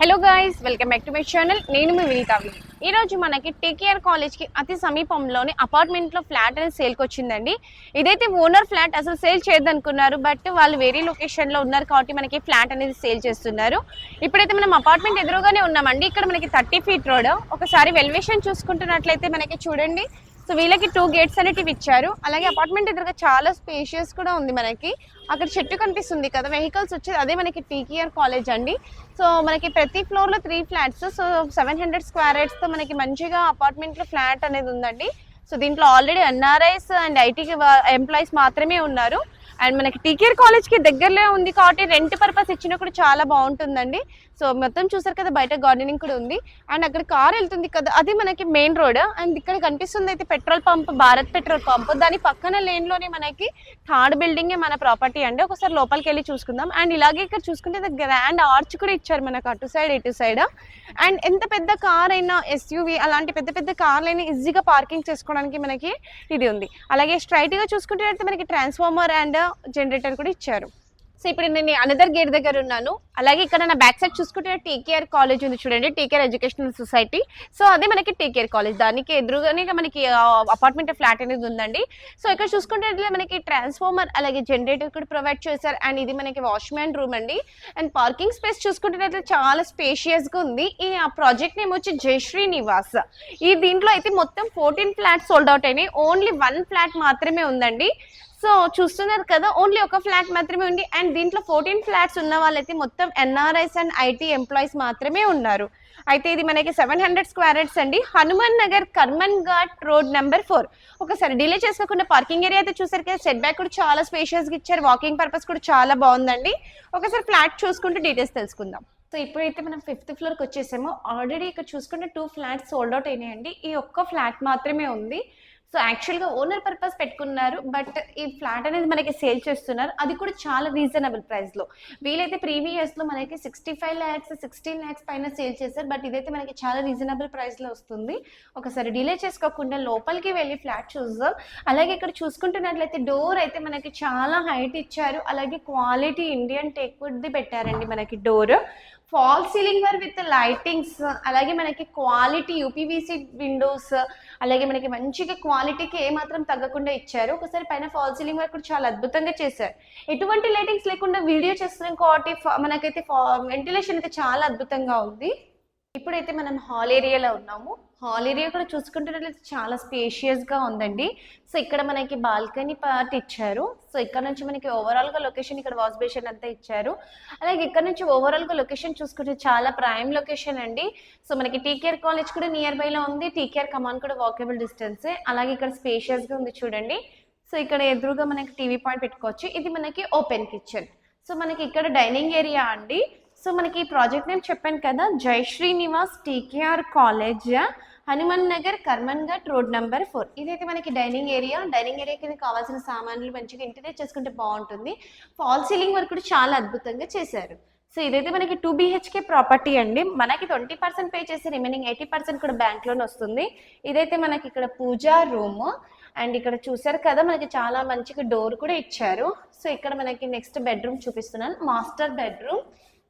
Hello guys, welcome back to my channel. నేను మీ వినీతావి. ఈ రోజు మనకి టీకేఆర్ కాలేజ్ కి అతి సమీపంలోని అపార్ట్మెంట్ లో ఫ్లాట్ అనేది సేల్ కి వచ్చిందండి. ఇదైతే ఓనర్ ఫ్లాట్, అసలు సేల్ చేయదనుకున్నారు, బట్ వాళ్ళు వేరే లొకేషన్ లో ఉన్నారు కాబట్టి మనకి ఫ్లాట్ అనేది సేల్ చేస్తున్నారు. ఇప్పుడైతే మనం అపార్ట్మెంట్ ఎదురుగానే ఉన్నామండి. ఇక్కడ మనకి 30 feet రోడ్. ఒకసారి వెల్వేషన్ చూసుకుంటున్నట్లయితే మనకి చూడండి, సో వీళ్ళకి 2 gates అనేటివి ఇచ్చారు. అలాగే అపార్ట్మెంట్ ఎదురుగా చాలా స్పేషియస్ కూడా ఉంది. మనకి అక్కడ చెట్టు కనిపిస్తుంది కదా, వెహికల్స్ వచ్చేది అదే మనకి టీకేఆర్ కాలేజ్ అండి. సో మనకి ప్రతి ఫ్లోర్ లో 3 flats, సో 700 square yards తో మనకి మంచిగా అపార్ట్మెంట్ లో ఫ్లాట్ అనేది ఉందండి. సో దీంట్లో already NRIs and IT employees మాత్రమే ఉన్నారు. అండ్ మనకి టీకేఆర్ కాలేజ్ కి దగ్గరలో ఉంది కాబట్టి రెంట్ పర్పస్ ఇచ్చినా కూడా చాలా బాగుంటుందండి. సో మొత్తం చూసారు కదా, బయట గార్డెనింగ్ కూడా ఉంది. అండ్ అక్కడ కార్ వెళ్తుంది కదా, అది మనకి మెయిన్ రోడ్. అండ్ ఇక్కడ కనిపిస్తుంది అయితే petrol pump, Bharat petrol pump. దాని పక్కన లేన్ లోనే మనకి 3rd బిల్డింగే మన ప్రాపర్టీ అండి. ఒకసారి లోపలికి వెళ్ళి చూసుకుందాం. అండ్ ఇలాగే ఇక్కడ చూసుకుంటే గ్రాండ్ ఆర్చ్ కూడా ఇచ్చారు మనకు అటు సైడ్ ఇటు సైడ్. అండ్ ఎంత పెద్ద కార్ అయినా, ఎస్యూవి అలాంటి పెద్ద పెద్ద కార్లు అయినా ఈజీగా పార్కింగ్ చేసుకోవడానికి మనకి ఇది ఉంది. అలాగే స్ట్రైట్ గా చూసుకుంటే మనకి ట్రాన్స్ఫార్మర్ అండ్ జనరేటర్ కూడా ఇచ్చారు. సో ఇప్పుడు నేను అనదర్ గేట్ దగ్గర ఉన్నాను. అలాగే ఇక్కడ నా బ్యాక్ సైడ్ చూసుకుంటే టీకేఆర్ కాలేజ్ ఉంది చూడండి, టీకేఆర్ ఎడ్యుకేషనల్ సొసైటీ. సో అదే మనకి టీకేఆర్ కాలేజ్, దానికి ఎదురుగానే మనకి అపార్ట్మెంట్ ఫ్లాట్ అనేది ఉందండి. సో ఇక్కడ చూసుకుంటే మనకి ట్రాన్స్ఫార్మర్ అలాగే జనరేటర్ కూడా ప్రొవైడ్ చేశారు. అండ్ ఇది మనకి వాష్మ్యాన్ రూమ్ అండి. అండ్ పార్కింగ్ స్పేస్ చూసుకుంటే చాలా స్పేషియస్ గా ఉంది. ఈ ప్రాజెక్ట్ నేమ్ వచ్చి జయశ్రీ నివాస్. ఈ దీంట్లో అయితే మొత్తం 14 ఫ్లాట్స్ సోల్డ్ అవుట్ అయినాయి. ఓన్లీ 1 ఫ్లాట్ మాత్రమే ఉందండి. సో చూస్తున్నారు కదా, ఓన్లీ ఒక ఫ్లాట్ మాత్రమే ఉంది. అండ్ దీంట్లో 14 ఫ్లాట్స్ ఉన్న వాళ్ళైతే మొత్తం ఎన్ఆర్ఐస్ అండ్ ఐటీ ఎంప్లాయీస్ మాత్రమే ఉన్నారు. అయితే ఇది మనకి 700 square yards అండి. Hanuman Nagar, Karmanghat road number 4. ఒకసారి డిలే చేసుకోకుండా పార్కింగ్ ఏరియా అయితే చూసారు కదా, సెట్ బ్యాక్ కూడా చాలా స్పేషియస్ గా ఇచ్చారు. వాకింగ్ పర్పస్ కూడా చాలా బాగుందండి. ఒకసారి ఫ్లాట్ చూసుకుంటూ డీటెయిల్స్ తెలుసుకుందాం. సో ఇప్పుడైతే మనం 5th floor కి వచ్చేసాము. ఆల్రెడీ ఇక్కడ చూసుకుంటే 2 ఫ్లాట్స్ సోల్డ్ అవుట్ అయినాయండి. ఈ ఒక్క ఫ్లాట్ మాత్రమే ఉంది. సో యాక్చువల్గా ఓనర్ పర్పస్ పెట్టుకున్నారు, బట్ ఈ ఫ్లాట్ అనేది మనకి సేల్ చేస్తున్నారు. అది కూడా చాలా రీజనబుల్ ప్రైస్లో. వీలైతే ప్రీవియస్లో మనకి 65 lakhs 16 lakhs పైన సేల్ చేశారు, బట్ ఇదైతే మనకి చాలా రీజనబుల్ ప్రైస్లో వస్తుంది. ఒకసారి డిలే చేసుకోకుండా లోపలికి వెళ్ళి ఫ్లాట్ చూద్దాం. అలాగే ఇక్కడ చూసుకుంటున్నట్లయితే డోర్ అయితే మనకి చాలా హైట్ ఇచ్చారు. అలాగే క్వాలిటీ ఇండియన్ టేక్వుడ్ది పెట్టారండి మనకి door. Fall ceiling work with lightings, అలాగే మనకి క్వాలిటీ యూపీవీసీ విండోస్, అలాగే మనకి మంచిగా క్వాలిటీకి ఏమాత్రం తగ్గకుండా ఇచ్చారు. ఒకసారి పైన ఫాల్ సీలింగ్ వర్క్ కూడా చాలా అద్భుతంగా చేశారు. ఎటువంటి లైటింగ్స్ లేకుండా వీడియో చేస్తున్నాం కాబట్టి మనకైతే వెంటిలేషన్ అయితే చాలా అద్భుతంగా ఉంది. ఇప్పుడైతే మనం హాల్ ఏరియాలో ఉన్నాము. హాల్ ఏరియా కూడా చూసుకుంటున్నట్లయితే చాలా స్పేషియస్గా ఉందండి. సో ఇక్కడ మనకి బాల్కనీ పార్ట్ ఇచ్చారు. సో ఇక్కడ నుంచి మనకి ఓవరాల్గా లొకేషన్, ఇక్కడ వాష్ బేసిన్ అంతా ఇచ్చారు. అలాగే ఇక్కడ నుంచి ఓవరాల్గా లొకేషన్ చూసుకుంటే చాలా ప్రైమ్ లొకేషన్ అండి. సో మనకి టీకేఆర్ కాలేజ్ కూడా నియర్ బైలో ఉంది, టీకేఆర్ కమాన్ కూడా వాకబుల్ డిస్టెన్సే. అలాగే ఇక్కడ స్పేషియస్గా ఉంది చూడండి. సో ఇక్కడ ఎదురుగా మనకి టీవీ పాయింట్ పెట్టుకోవచ్చు. ఇది మనకి ఓపెన్ కిచెన్. సో మనకి ఇక్కడ డైనింగ్ ఏరియా అండి. సో మనకి ఈ ప్రాజెక్ట్ నేమ్ చెప్పాను కదా, Jayashree Nivas TKR college, Hanuman Nagar, Karmanghat road number 4. ఇదైతే మనకి డైనింగ్ ఏరియా. డైనింగ్ ఏరియాకి కావాల్సిన సామాన్లు మంచిగా ఇంటినే చేసుకుంటే బాగుంటుంది. ఫాల్ సీలింగ్ వర్క్ కూడా చాలా అద్భుతంగా చేశారు. సో ఇదైతే మనకి 2 BHK ప్రాపర్టీ అండి. మనకి 20% పే చేసి రిమైనింగ్ 80% కూడా బ్యాంక్ లోన్ వస్తుంది. ఇదైతే మనకి ఇక్కడ పూజా రూమ్. అండ్ ఇక్కడ చూసారు కదా, మనకి చాలా మంచిగా డోర్ కూడా ఇచ్చారు. సో ఇక్కడ మనకి నెక్స్ట్ బెడ్రూమ్ చూపిస్తున్నాను, మాస్టర్ బెడ్రూమ్.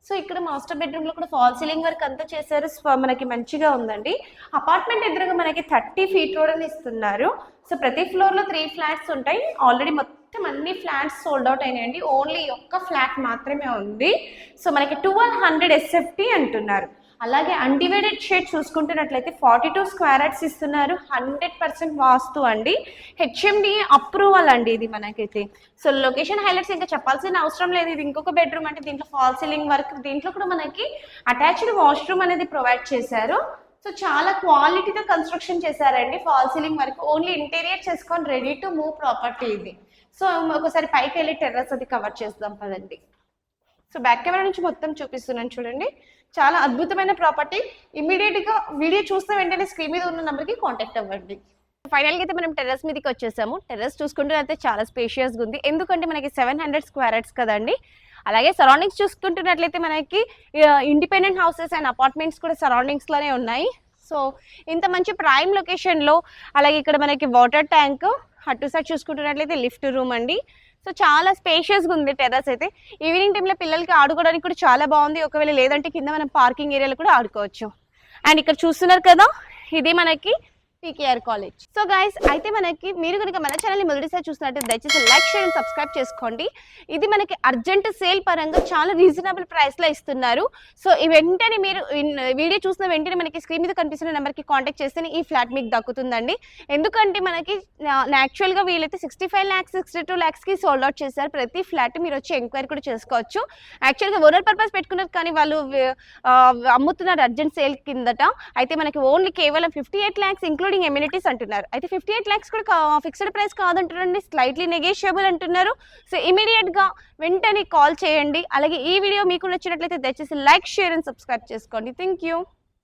సో ఇక్కడ మాస్టర్ బెడ్రూమ్ లో కూడా ఫాల్ సీలింగ్ వర్క్ అంతా చేశారు. మనకి మంచిగా ఉందండి. అపార్ట్మెంట్ ఎదురుగా మనకి 30 feet రోడ్ అని ఇస్తున్నారు. సో ప్రతి ఫ్లోర్ లో 3 ఫ్లాట్స్ ఉంటాయి. ఆల్రెడీ మొత్తం అన్ని ఫ్లాట్స్ సోల్డ్ అవుట్ అయినాయండి. ఓన్లీ ఒక్క ఫ్లాట్ మాత్రమే ఉంది. సో మనకి 1200 SFT అంటున్నారు. అలాగే అన్డివైడెడ్ షేడ్ చూసుకుంటున్నట్లయితే 42 square yards ఇస్తున్నారు. 100% వాస్తు అండి. HMD అప్రూవల్ అండి ఇది మనకైతే. సో లొకేషన్ హైలైట్స్ ఇంకా చెప్పాల్సిన అవసరం లేదు. ఇది ఇంకొక బెడ్రూమ్ అంటే దీంట్లో ఫాల్ సీలింగ్ వర్క్, దీంట్లో కూడా మనకి అటాచ్డ్ వాష్రూమ్ అనేది ప్రొవైడ్ చేశారు. సో చాలా క్వాలిటీతో కన్స్ట్రక్షన్ చేశారండి. Fall ceiling work only interior చేసుకొని రెడీ టు మూవ్ ప్రాపర్టీ ఇది. సో ఒకసారి పైకి వెళ్ళి టెర్రస్ అది కవర్ చేద్దాం పదండి. సో బ్యాక్ కెమెరా నుంచి మొత్తం చూపిస్తున్నాను చూడండి. చాలా అద్భుతమైన ప్రాపర్టీ. ఇమీడియట్ గా వీడియో చూస్తే వెంటనే స్క్రీన్ మీద ఉన్న నెంబర్కి కాంటాక్ట్ అవ్వండి. ఫైనల్గా అయితే మనం టెర్రస్ మీదకి వచ్చేసాము. టెర్రస్ చూసుకుంటే అయితే చాలా స్పేషియస్గా ఉంది. ఎందుకంటే మనకి 700 square yards కదండి. అలాగే సరౌండింగ్స్ చూసుకుంటున్నట్లయితే మనకి ఇండిపెండెంట్ హౌసెస్ అండ్ అపార్ట్మెంట్స్ కూడా సరౌండింగ్స్ లోనే ఉన్నాయి. సో ఇంత మంచి ప్రైమ్ లొకేషన్ లో, అలాగే ఇక్కడ మనకి వాటర్ ట్యాంక్, అటు సైడ్ చూసుకుంటున్నట్లయితే లిఫ్ట్ రూమ్ అండి. సో చాలా స్పేషియస్గా ఉంది టెర్రస్ అయితే. ఈవినింగ్ టైంలో పిల్లలకి ఆడుకోవడానికి కూడా చాలా బాగుంది. ఒకవేళ లేదంటే కింద మనం పార్కింగ్ ఏరియాలో కూడా ఆడుకోవచ్చు. అండ్ ఇక్కడ చూస్తున్నారు కదా, ఇది మనకి టీకేఆర్ కాలేజ్. సో గైస్, అయితే మనకి మీరు కనుక మన ఛానల్ని మొదటిసారి చూసినట్టు దయచేసి లైక్, షేర్ అండ్ సబ్స్క్రైబ్ చేసుకోండి. ఇది మనకి అర్జెంట్ సేల్ పరంగా చాలా రీజనబుల్ ప్రైస్లో ఇస్తున్నారు. సో ఈ వెంటనే మీరు వీడియో చూసిన వెంటనే మనకి స్క్రీన్ మీద కనిపిస్తున్న నెంబర్కి కాంటాక్ట్ చేస్తేనే ఈ ఫ్లాట్ మీకు దక్కుతుందండి. ఎందుకంటే మనకి యాక్చువల్గా వీళ్ళైతే 65 lakhs 62 lakhsకి సోల్డ్ అవుట్ చేశారు. ప్రతి ఫ్లాట్ మీరు వచ్చి ఎంక్వైరీ కూడా చేసుకోవచ్చు. యాక్చువల్గా ఓనర్ పర్పస్ పెట్టుకున్నారు, కానీ వాళ్ళు అమ్ముతున్నారు అర్జెంట్ సేల్ కిందట. అయితే మనకి ఓన్లీ కేవలం 58 lakhs ఇంక్లూడింగ్ ఎమ్యూనిటీస్ అంటున్నారు. అయితే 58 lakhs కూడా ఫిక్స్డ్ ప్రైస్ కాదంటారండి, స్లైట్లీ నెగోషియబుల్ అంటున్నారు. సో ఇమీడియట్ గా వెంటనే కాల్ చేయండి. అలాగే ఈ వీడియో మీకు నచ్చినట్లయితే దయచేసి లైక్, షేర్ అండ్ సబ్స్క్రైబ్ చేసుకోండి. Thank you.